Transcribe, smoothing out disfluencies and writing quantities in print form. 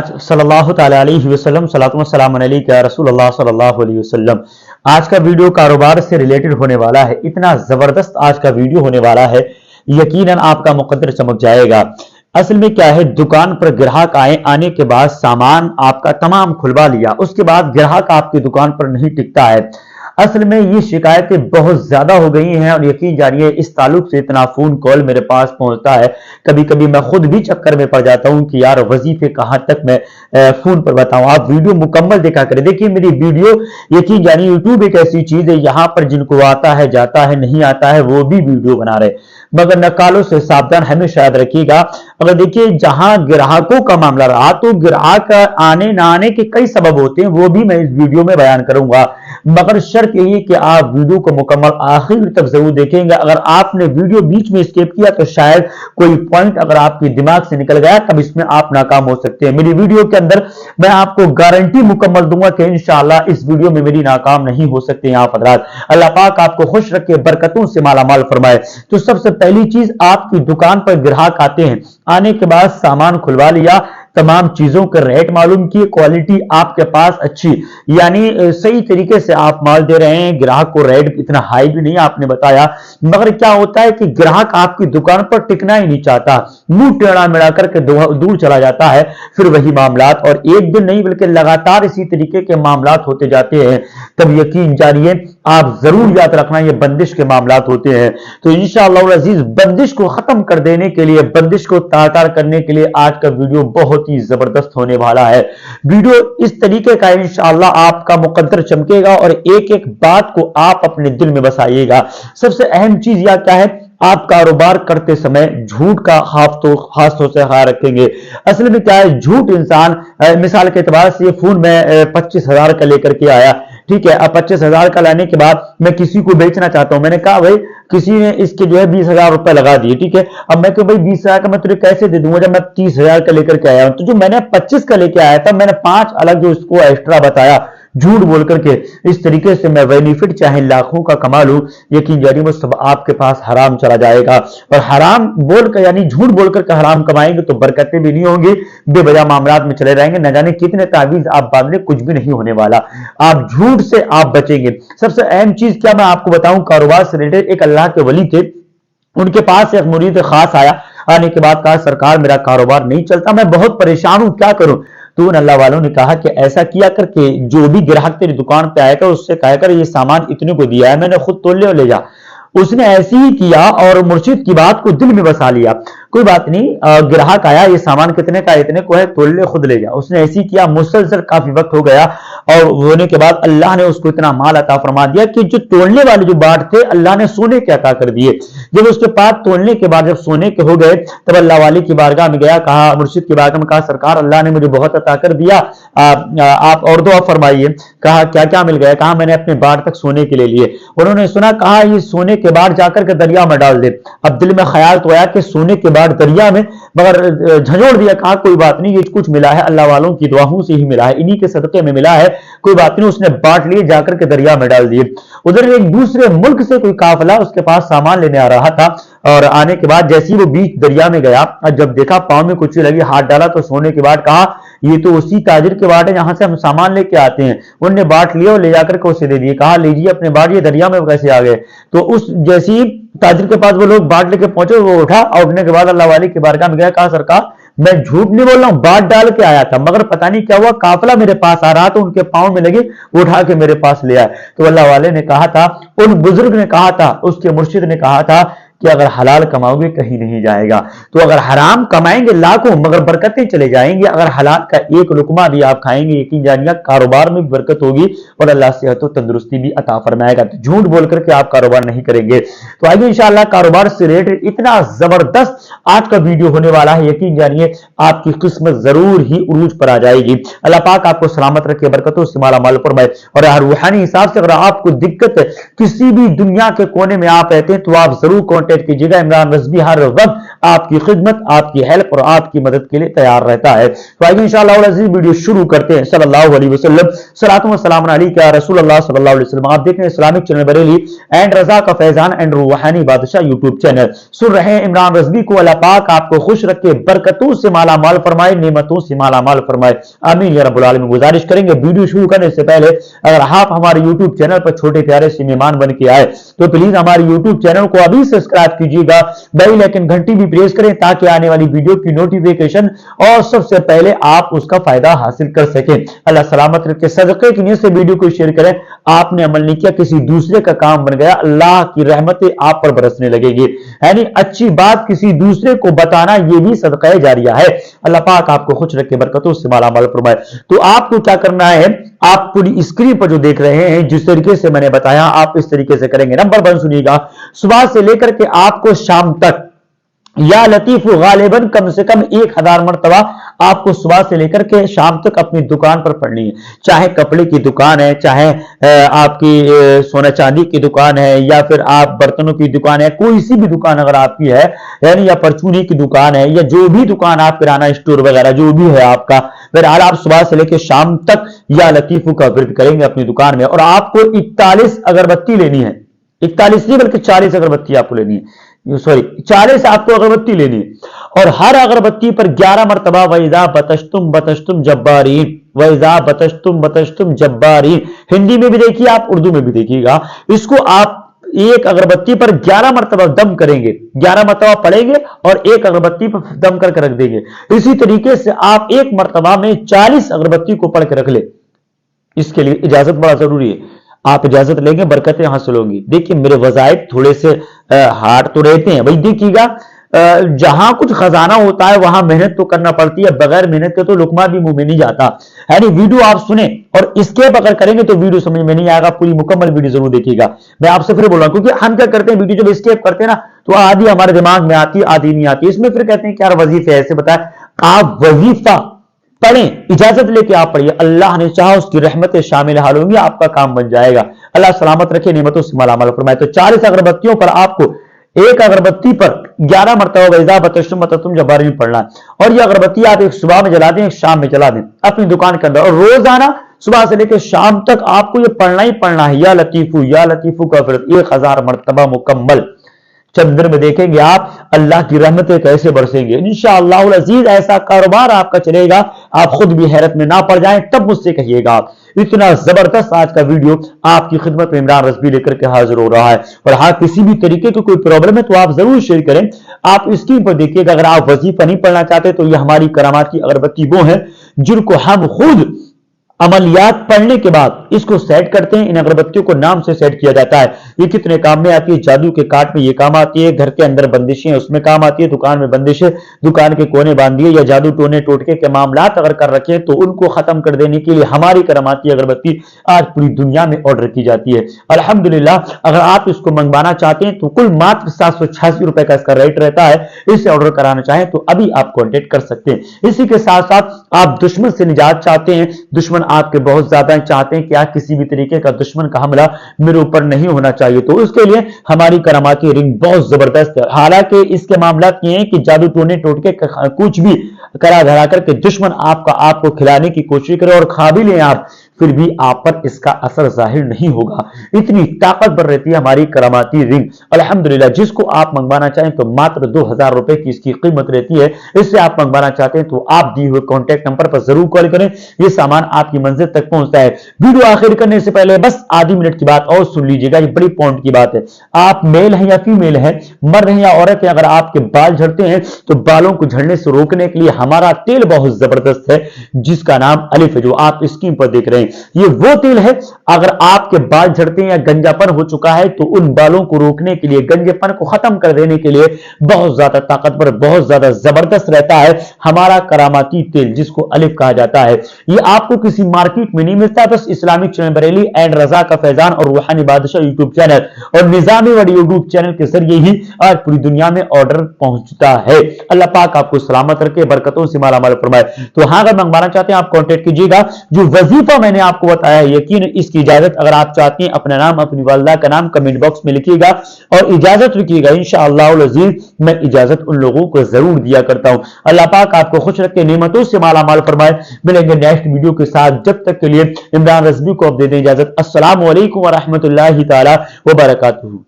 सल्लल्लाहु ताला अलैहि वसल्लम सलातु व सलाम अलैका या रसूल अल्लाह सल्लल्लाहु अलैहि वसल्लम। आज का वीडियो कारोबार से रिलेटेड होने वाला है। इतना जबरदस्त आज का वीडियो होने वाला है, यकीनन आपका मुकद्दर चमक जाएगा। असल में क्या है, दुकान पर ग्राहक आने के बाद सामान आपका तमाम खुलवा लिया, उसके बाद ग्राहक आपकी दुकान पर नहीं टिकता है। असल में ये शिकायतें बहुत ज्यादा हो गई हैं और यकीन जानिए इस ताल्लुक से इतना फोन कॉल मेरे पास पहुंचता है, कभी कभी मैं खुद भी चक्कर में पड़ जाता हूं कि यार वजीफे कहां तक मैं फोन पर बताऊं। आप वीडियो मुकम्मल देखा करें। देखिए मेरी वीडियो, यकीन जानिए यूट्यूब एक ऐसी चीज है, यहाँ पर जिनको आता है जाता है, नहीं आता है वो भी वीडियो बना रहे, मगर नकालों से सावधान हमेशा याद रखिएगा। अगर देखिए जहां ग्राहकों का मामला रहा तो ग्राहक आने ना आने के कई सबब होते हैं, वो भी मैं इस वीडियो में बयान करूंगा, मगर शर्त यही है कि आप वीडियो को मुकम्मल आखिर तक जरूर देखेंगे। अगर आपने वीडियो बीच में स्किप किया तो शायद कोई पॉइंट अगर आपके दिमाग से निकल गया, तब इसमें आप नाकाम हो सकते हैं। मेरी वीडियो के अंदर मैं आपको गारंटी मुकम्मल दूंगा कि इंशाअल्लाह इस वीडियो में मेरी नाकाम नहीं हो सकते हैं आप हजरात। अल्लाह पाक आपको खुश रखे, बरकतों से मालामाल फरमाए। तो सबसे पहली चीज, आपकी दुकान पर ग्राहक आते हैं, आने के बाद सामान खुलवा लिया, तमाम चीजों के रेट मालूम किए, क्वालिटी आपके पास अच्छी यानी सही तरीके से आप माल दे रहे हैं, ग्राहक को रेट इतना हाई भी नहीं आपने बताया, मगर क्या होता है कि ग्राहक आपकी दुकान पर टिकना ही नहीं चाहता, मुंह टेढ़ा मेढ़ा करके दूर चला जाता है। फिर वही मामलात, और एक दिन नहीं बल्कि लगातार इसी तरीके के मामलात होते जाते हैं, तब यकीन जानिए आप जरूर याद रखना ये बंदिश के मामलात होते हैं। तो इंशाअल्लाह अजीज बंदिश को खत्म कर देने के लिए, बंदिश को तार करने के लिए आज का वीडियो बहुत ही जबरदस्त होने वाला है। वीडियो इस तरीके का इंशाअल्लाह आपका मुकद्दर चमकेगा और एक एक बात को आप अपने दिल में बसाइएगा। सबसे अहम चीज यह क्या है, आप कारोबार करते समय झूठ का खास तौर से ख्याल रखेंगे। असल में क्या है, झूठ इंसान, मिसाल के एतबार से ये फोन मैं 25,000 का लेकर के आया, ठीक है। अब 25,000 का लाने के बाद मैं किसी को बेचना चाहता हूं, मैंने कहा भाई किसी ने इसके जो है 20,000 रुपए लगा दिए, ठीक है। अब मैं भाई 20,000 का मैं तुझे कैसे दे दूंगा जब मैं 30,000 का लेकर के आया हूं। तो जो मैंने 25 का लेके आया था, मैंने 5 अलग जो इसको एक्स्ट्रा बताया झूठ बोल करके, इस तरीके से मैं बेनिफिट चाहे लाखों का कमा लूं, यकीन जानिए वो सब आपके पास हराम चला जाएगा। और हराम बोलकर यानी झूठ बोलकर के हराम कमाएंगे तो बरकतें भी नहीं होंगी, बेवजह मामलात में चले जाएंगे, न जाने कितने तावीज आप बांध ले, कुछ भी नहीं होने वाला। आप झूठ से आप बचेंगे। सबसे अहम चीज क्या मैं आपको बताऊं, कारोबार से रिलेटेड एक अल्लाह के वली थे, उनके पास एक मुरीद खास आया, आने के बाद कहा सरकार मेरा कारोबार नहीं चलता, मैं बहुत परेशान हूं, क्या करूं। तो उन अल्लाह वालों ने कहा कि ऐसा किया करके जो भी ग्राहक तेरी दुकान पे आएगा उससे कहा कर ये सामान इतने को दिया है, मैंने खुद तोल ले जा। उसने ऐसे ही किया और मुर्शिद की बात को दिल में बसा लिया। कोई बात नहीं, ग्राहक आया, ये सामान कितने का, इतने को है, तोल ले खुद ले जा। उसने ऐसे ही किया, मुसलसल काफी वक्त हो गया और होने के बाद अल्लाह ने उसको इतना माल अता फरमा दिया कि जो तोड़ने वाले जो बाट थे अल्लाह ने सोने के अता कर दिए। जब उसके पास तोड़ने के बाद जब सोने के हो गए तब अल्लाह वाले की बारगाह में गया, कहा मुर्शिद की बारगाह में, कहा सरकार अल्लाह ने मुझे बहुत अता कर दिया, आप और दुआ फरमाइए। कहा क्या क्या मिल गया, कहा मैंने अपने बाट तक सोने के लिए लिए। उन्होंने सुना, कहा ये सोने के बाद जाकर के दरिया में डाल दे। अब दिल में ख्याल तो आया कि सोने के बाद दरिया में, मगर झंझोड़ दिया, कहा कोई बात नहीं, ये कुछ मिला है अल्लाह वालों की दुआओं से ही मिला है, इन्हीं के सदके में मिला है, कोई बात नहीं। उसने बांट लिए, जाकर के दरिया में डाल दिए। उधर एक दूसरे मुल्क से कोई काफिला उसके पास सामान लेने आ रहा था और आने के बाद जैसे ही वो बीच दरिया में गया, जब देखा पांव में कुछ लगी, हाथ डाला तो सोने के बाद कहा ये तो उसी ताजिर के बाट है जहां से हम सामान लेके आते हैं। उनने बाट लिया और ले जाकर के उसे दे दिए, कहा लीजिए अपने बाट, ये दरिया में कैसे आ गए। तो उस जैसी ताजिर के पास वो लोग बाट लेके पहुंचे, वो उठा और उठने के बाद अल्लाह वाली की बारगाह में गया, कहा सरकार मैं झूठ नहीं बोल रहा हूं, बाट डाल के आया था, मगर पता नहीं क्या हुआ, काफिला मेरे पास आ रहा था, उनके पांव में लगे, उठा के मेरे पास ले आए। तो अल्लाह वाले ने कहा था, उन बुजुर्ग ने कहा था, उसके मुर्शिद ने कहा था कि अगर हलाल कमाओगे कहीं नहीं जाएगा। तो अगर हराम कमाएंगे लाखों मगर बरकतें चले जाएंगे, अगर हलाल का एक लुकमा भी आप खाएंगे यकीन जानिए कारोबार में भी बरकत होगी और अल्लाह सेहत और तंदुरुस्ती भी अता फरमाएगा। तो झूठ बोल करके आप कारोबार नहीं करेंगे। तो आइए इंशाअल्लाह कारोबार से रिलेटेड इतना जबरदस्त आज का वीडियो होने वाला है, यकीन जानिए आपकी किस्मत जरूर ही उरूज पर आ जाएगी। अल्लाह पाक आपको सलामत रखे, बरकतों से मालामाल फरमाए। और रूहानी हिसाब से अगर आपको दिक्कत किसी भी दुनिया के कोने में आप रहते हैं तो आप जरूर कांटेक्ट कीजिएगा। इमरान रज़वी हर वक्त आपकी खिदमत, आपकी हेल्प और आपकी मदद के लिए तैयार रहता है। तो आइए इंशाअल्लाह अज़ीज़ वीडियो शुरू करते हैं। सल्लल्लाहु अलैहि वसल्लम, सलातो व सलाम अलैका या रसूलल्लाह सल्लल्लाहु अलैहि वसल्लम। आप देख रहे हैं इस्लामिक चैनल बरेली एंड रजा का फैजान एंड रूहानी बादशाह यूट्यूब चैनल। सुन रहे हैं इमरान रज़वी को अल्लाह पाक आपको खुश रखे, बरकतों से माला माल फरमाए, नेमतों से माला माल फरमाए, आमीन या रब्बुल आलमीन। गुजारिश करेंगे वीडियो शुरू करने से पहले अगर आप हमारे यूट्यूब चैनल पर छोटे प्यारे से मेहमान बन के आए तो प्लीज हमारे यूट्यूब चैनल को अभी सब्सक्राइब कीजिएगा, बेल आइकन घंटी भी प्रेस करें ताकि आने वाली वीडियो की नोटिफिकेशन और सबसे पहले आप उसका फायदा हासिल कर सकें। अल्लाह सलामत रखे। सदके की नीयत से वीडियो को शेयर करें। आपने अमल नहीं किया, किसी दूसरे का काम बन गया, अल्लाह की रहमतें आप पर बरसने लगेगी। यानी अच्छी बात किसी दूसरे को बताना ये भी सदका जारिया है। अल्लाह पाक आपको खुश रखे, बरकतों से माला माल फरमाए। तो आपको क्या करना है, आप पूरी स्क्रीन पर जो देख रहे हैं जिस तरीके से मैंने बताया आप इस तरीके से करेंगे। नंबर 1 सुनिएगा, सुबह से लेकर के आपको शाम तक या लतीफ गालिबन कम से कम 1000 मरतबा आपको सुबह से लेकर के शाम तक अपनी दुकान पर पढ़नी है। चाहे कपड़े की दुकान है, चाहे आपकी सोना चांदी की दुकान है, या फिर आप बर्तनों की दुकान है, कोई सी भी दुकान अगर आपकी है, यानी या परचूनी की दुकान है, या जो भी दुकान आप किराना स्टोर वगैरह जो भी है आपका, फिर आप सुबह से लेकर शाम तक या लतीफों का विर्द करेंगे अपनी दुकान में। और आपको 41 अगरबत्ती लेनी है, 41 नहीं बल्कि 40 अगरबत्ती आपको लेनी है, सॉरी 40 आपको अगरबत्ती लेनी है। और हर अगरबत्ती पर 11 मरतबा वैज़ा बतश्तुम बतश्तुम जब्बारीन, वैज़ा बतश्तुम बतश्तुम जब्बारीन, हिंदी में भी देखिए आप, उर्दू में भी देखिएगा। इसको आप एक अगरबत्ती पर 11 मरतबा दम करेंगे, 11 मरतबा पढ़ेंगे और एक अगरबत्ती पर दम करके रख देंगे। इसी तरीके से आप एक मरतबा में 40 अगरबत्ती को पढ़ के रख ले। इसके लिए इजाजत बड़ा जरूरी है, आप इजाजत लेंगे बरकतें हासिल होंगी। देखिए मेरे वज़ाइफ थोड़े से हार्ड तो रहते हैं भाई, देखिएगा जहां कुछ खजाना होता है वहां मेहनत तो करना पड़ती है, बगैर मेहनत के तो लुकमा भी मुंह में नहीं जाता। यानी वीडियो आप सुने और स्केप अगर करेंगे तो वीडियो समझ में नहीं आएगा, पूरी मुकम्मल वीडियो जरूर देखिएगा। मैं आपसे फिर बोल रहा हूं, क्योंकि हम क्या करते हैं, वीडियो जब स्केप करते हैं ना तो आधी हमारे दिमाग में आती है, आधी नहीं आती। इसमें फिर कहते हैं कि यार वजीफे ऐसे बताए, आप वजीफा पढ़ें, इजाजत लेके आप पढ़िए, अल्लाह ने चाहा उसकी रहमतें शामिल हाल होंगी, आपका काम बन जाएगा। अल्लाह सलामत रखे, नेमतों से मालामाल फरमाए। तो 40 अगरबत्तियों पर आपको एक अगरबत्ती पर 11 मरतबा वैज़ा बतश्तुम बतश्तुम जब्बारीन पढ़ना है। और ये अगरबत्ती आप एक सुबह में जला दें, एक शाम में जला दें अपनी दुकान के अंदर, और रोजाना सुबह से लेकर शाम तक आपको ये पढ़ना ही पढ़ना है। या लतीफू का फिर 1000 मरतबा मुकम्मल। चंद्र में देखेंगे आप अल्लाह की रहमतें कैसे बरसेंगे। इंशाअल्लाह अज़ीज ऐसा कारोबार आपका चलेगा, आप खुद भी हैरत में ना पड़ जाएं, तब मुझसे कहिएगा आप। इतना जबरदस्त आज का वीडियो आपकी खिदमत में इमरान रज़वी लेकर के हाजिर हो रहा है। और हाँ, किसी भी तरीके की कोई प्रॉब्लम है तो आप जरूर शेयर करें। आप स्क्रीन पर देखिएगा, अगर आप वजीफा नहीं पढ़ना चाहते तो ये हमारी करामात की अगरबत्ती वो है जिनको हम खुद अमलियात पढ़ने के बाद इसको सेट करते हैं। इन अगरबत्तियों को नाम से सेट किया जाता है। ये कितने काम में आती है, जादू के काट में ये काम आती है, घर के अंदर बंदिशें उसमें काम आती है, दुकान में बंदिशें, दुकान के कोने बांध दिए, या जादू टोने टोटके के मामलात अगर कर रखे तो उनको खत्म कर देने के लिए हमारी करामाती अगरबत्ती आज पूरी दुनिया में ऑर्डर की जाती है। अल्हम्दुलिल्लाह, अगर आप इसको मंगवाना चाहते हैं तो कुल मात्र 786 रुपए का इसका रेट रहता है। इसे ऑर्डर कराना चाहें तो अभी आप कॉन्टेक्ट कर सकते हैं। इसी के साथ साथ आप दुश्मन से निजात चाहते हैं, दुश्मन आपके बहुत ज्यादा चाहते हैं कि आज किसी भी तरीके का दुश्मन का हमला मेरे ऊपर नहीं होना चाहिए, तो उसके लिए हमारी करामाती रिंग बहुत जबरदस्त है। हालांकि इसके मामला ये हैं कि जादू टोने टोटके कुछ भी करा धरा करके दुश्मन आपको खिलाने की कोशिश करे और खा भी ले आप, फिर भी आप पर इसका असर जाहिर नहीं होगा। इतनी ताकतवर रहती है हमारी करामाती रिंग। अल्हम्दुलिल्लाह, जिसको आप मंगवाना चाहें तो मात्र 2000 रुपए की इसकी कीमत रहती है। इससे आप मंगवाना चाहते हैं तो आप दिए हुए कॉन्टैक्ट नंबर पर जरूर कॉल करें, ये सामान आपकी मंजिल तक पहुंचता है। वीडियो आखिर करने से पहले बस आधी मिनट की बात और सुन लीजिएगा, ये बड़ी पॉइंट की बात है। आप मेल हैं या फीमेल हैं, मर्द हैं या औरत है, अगर आपके बाल झड़ते हैं तो बालों को झड़ने से रोकने के लिए हमारा तेल बहुत जबरदस्त है जिसका नाम अलिफ है, जो आप स्क्रीन पर देख रहे हैं। ये वो तेल है, अगर आपके बाल झड़ते हैं या गंजापन हो चुका है तो उन बालों को रोकने के लिए, गंजेपन को खत्म कर देने के लिए बहुत ज्यादा ताकतवर, बहुत ज्यादा जबरदस्त रहता है हमारा करामाती तेल जिसको अलिफ कहा जाता है। ये आपको किसी मार्केट में नहीं मिलता, बस इस्लामिक चैनल बरेली एंड रजा का फैजान और रूहानी बादशाह यूट्यूब चैनल और निजामी वाली यूट्यूब चैनल के जरिए ही आज पूरी दुनिया में ऑर्डर पहुंचता है। अल्लाह पाक आपको सलामत रखे, बरकतों से मालामाल फरमाए। तो हाँ, अगर मंगवाना चाहते हैं आप कॉन्टेक्ट कीजिएगा। जो वजीफा मैंने मैंने आपको बताया यकीन इसकी इजाजत अगर आप चाहते हैं अपना नाम अपनी वालदा का नाम कमेंट बॉक्स में लिखिएगा और इजाजत लिखिएगा, इंशाअल्लाह अज़ीज मैं इजाजत उन लोगों को जरूर दिया करता हूं। अल्लाह पाक आपको खुश रखे, नेमतों से माला माल फरमाए। मिलेंगे नेक्स्ट वीडियो के साथ, जब तक के लिए इमरान रज़वी को अब दे दें इजाजत। अस्सलामु अलैकुम व रहमतुल्लाहि तआला व बरकातुहू।